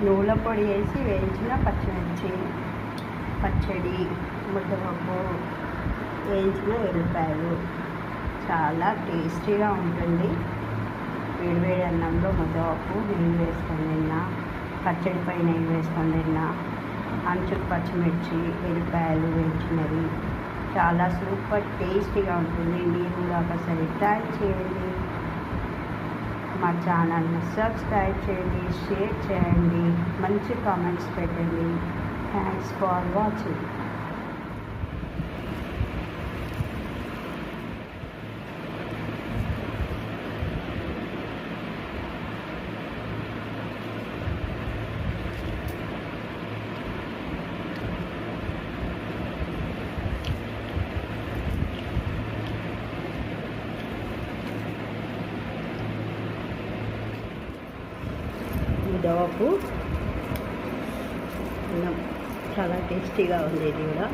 నువ్వుల పొడి వేసి వేయించిన పచ్చిమిర్చి, పచ్చడి, ముద్దపప్పు, వేయించిన ఎల్లిపాయలు చాలా టేస్టీగా ఉంటుంది. వేడివేడి అన్నంలో ముద్దపప్పు నెయ్యి వేసుకొని తిన్నా, పచ్చడి పై నెయ్యి వేసుకొని తిన్నా, అంచుకు పచ్చిమిర్చి, ఎల్లిపాయలు వేయించినవి చాలా సూపర్ టేస్టీగా ఉంటుంది. మీరు కూడా ఒకసారి ట్రై చేయండి. మా ఛానల్ని సబ్స్క్రైబ్ చేయండి, షేర్ చేయండి, మంచి కామెంట్స్ పెట్టండి. Thanks for watching. ముద్దపప్పు చాలా టేస్టీగా ఉంది ఇది కూడా.